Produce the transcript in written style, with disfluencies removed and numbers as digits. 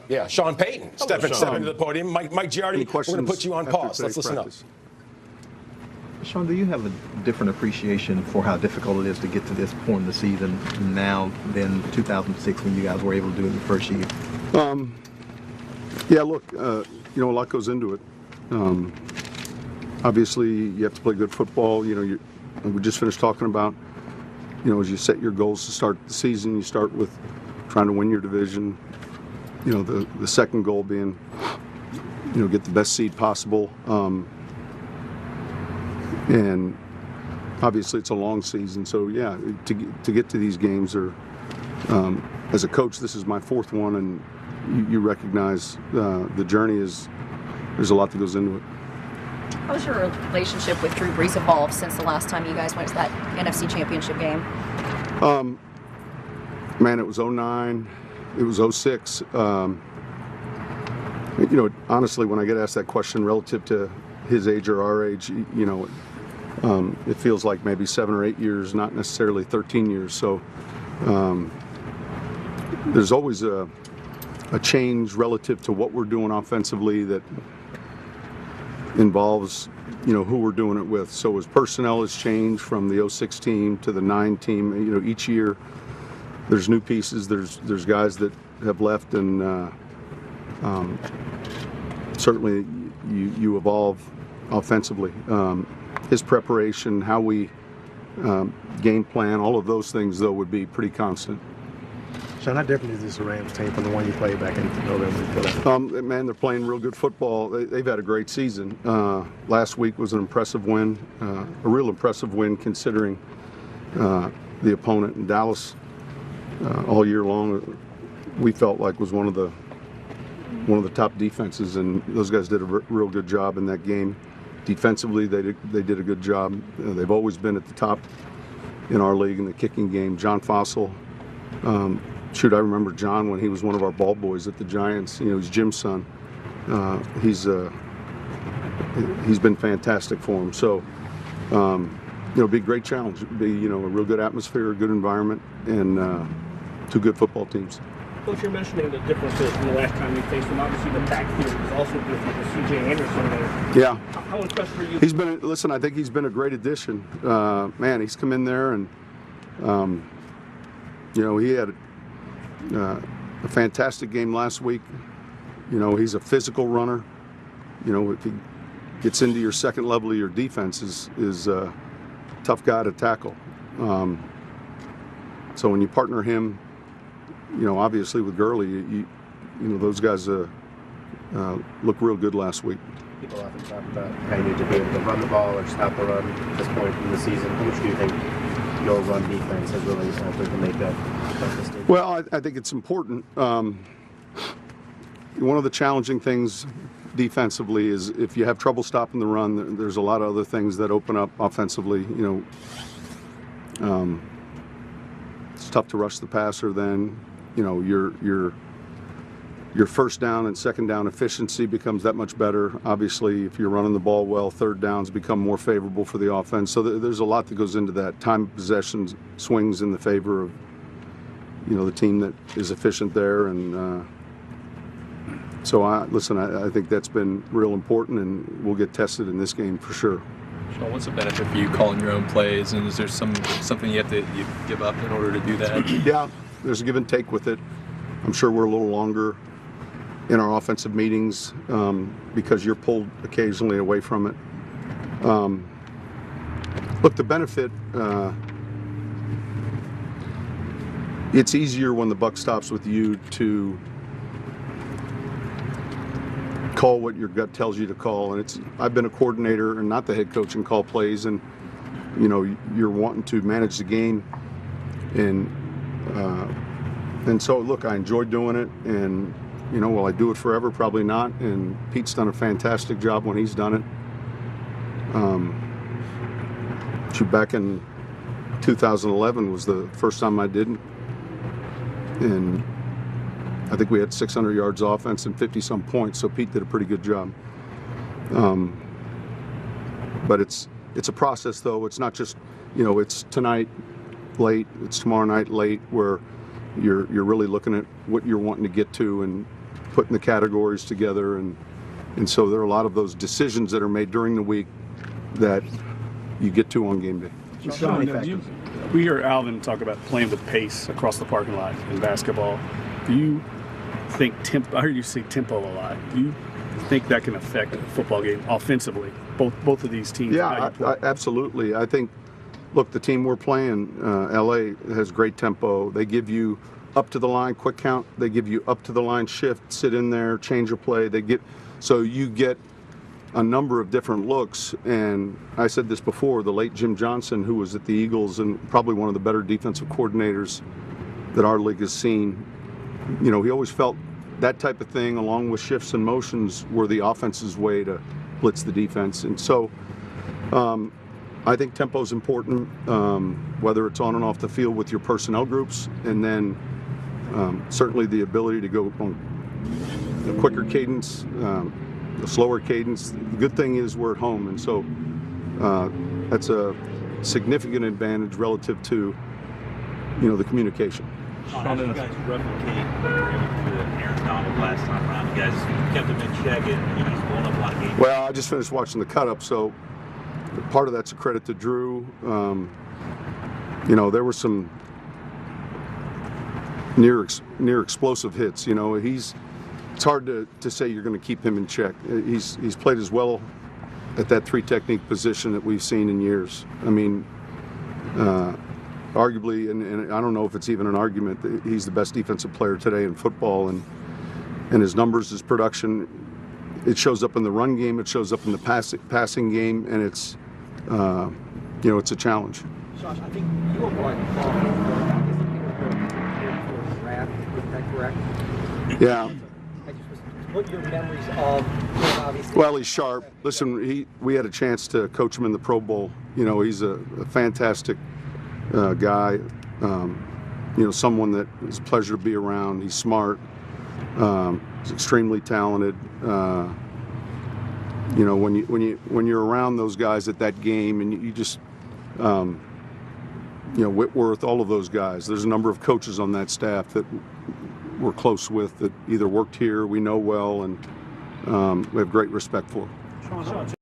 Yeah, Sean Payton stepping to the podium. Mike Giardi, we're going to put you on pause. Let's listen up. Sean, do you have a different appreciation for how difficult it is to get to this point in the season now than 2006 when you guys were able to do it in the first year? Yeah, look, a lot goes into it. Obviously, you have to play good football. We just finished talking about, as you set your goals to start the season, you start with trying to win your division. The second goal being, get the best seed possible. And obviously it's a long season, so yeah, to get to these games as a coach, this is my fourth one, and you recognize the journey there's a lot that goes into it. How's your relationship with Drew Brees evolved since the last time you guys went to that NFC Championship game? Man, it was 2009, it was 2006. Honestly, when I get asked that question relative to his age or our age, it feels like maybe 7 or 8 years, not necessarily 13 years. So there's always a change relative to what we're doing offensively that involves, who we're doing it with. So as personnel has changed from the 2006 team to the 2009 team, each year there's new pieces. There's guys that have left, and certainly you evolve offensively. His preparation, how we game plan, all of those things, though, would be pretty constant. Sean, how different is this Rams team from the one you played back in November? Man, they're playing real good football. They've had a great season. Last week was an impressive win, a real impressive win considering the opponent in Dallas. All year long, we felt like was one of the top defenses, and those guys did a real good job in that game. Defensively, they did a good job. They've always been at the top in our league in the kicking game. John Fossil, I remember John when he was one of our ball boys at the Giants. He's Jim's son. He's been fantastic for him. So, it'll be a great challenge. It'll be, a real good atmosphere, a good environment, and two good football teams. Coach, you're mentioning the differences from the last time you faced them. Obviously, the backfield was also different with C.J. Anderson there. Yeah. How impressed were you? I think he's been a great addition. Man, he's come in there and, he had a fantastic game last week. He's a physical runner. If he gets into your second level of your defense, is a tough guy to tackle. So when you partner him, obviously with Gurley, those guys look real good last week. People often talk about how you need to be able to run the ball or stop the run at this point in the season. How much do you think your run defense has really started to make that? Well, I think it's important. One of the challenging things defensively is if you have trouble stopping the run, there's a lot of other things that open up offensively. It's tough to rush the passer then. Your first down and second down efficiency becomes that much better. Obviously, if you're running the ball well, third downs become more favorable for the offense. So there's a lot that goes into that. Time of possession swings in the favor of, the team that is efficient there. And I think that's been real important, and we'll get tested in this game for sure. Sean, what's the benefit for you calling your own plays, and is there something you give up in order to do that? Yeah, there's a give and take with it. I'm sure we're a little longer in our offensive meetings because you're pulled occasionally away from it. Look, the benefit, it's easier when the buck stops with you to call what your gut tells you to call. And I've been a coordinator and not the head coach and call plays, and you're wanting to manage the game, and so look, I enjoy doing it, and will I do it forever? Probably not. And Pete's done a fantastic job when he's done it. Back in 2011 was the first time I did it, and I think we had 600 yards offense and 50-some points, so Pete did a pretty good job. But it's a process, though. It's not just, it's tonight late, it's tomorrow night late, where you're really looking at what you're wanting to get to, and putting the categories together, and so there are a lot of those decisions that are made during the week that you get to on game day. Sean, we hear Alvin talk about playing with pace across the parking lot in basketball. Do you think tempo? I heard you say tempo a lot. Do you think that can affect a football game offensively? Both of these teams. Yeah, absolutely. I think. Look, the team we're playing, LA, has great tempo. They give you up to the line quick count. They give you up to the line shift, sit in there, change your play. So you get a number of different looks. And I said this before, the late Jim Johnson, who was at the Eagles and probably one of the better defensive coordinators that our league has seen, he always felt that type of thing, along with shifts and motions, were the offense's way to blitz the defense. And so I think tempo is important, whether it's on and off the field with your personnel groups, and then certainly the ability to go on the quicker cadence, the slower cadence. The good thing is we're at home, and so that's a significant advantage relative to the communication. How did you guys replicate what you were able to do with Aaron Donald last time around? You guys kept him in check, and he's blown up a lot of games. Well, I just finished watching the cut-up, so part of that's a credit to Drew. There were some near explosive hits. It's hard to say you're going to keep him in check. He's played as well at that three technique position that we've seen in years. I mean, arguably, and I don't know if it's even an argument, that he's the best defensive player today in football, and his numbers, his production, it shows up in the run game, it shows up in the passing game, and it's it's a challenge. Josh, I think you were one draft, is that correct? Yeah. What your memories of him, obviously? Well, he's sharp. Listen, we had a chance to coach him in the Pro Bowl. He's a fantastic guy. Someone that is a pleasure to be around. He's smart. He's extremely talented. When you're around those guys at that game, and you just, Whitworth, all of those guys. There's a number of coaches on that staff that we're close with, that either worked here, we know well, and we have great respect for.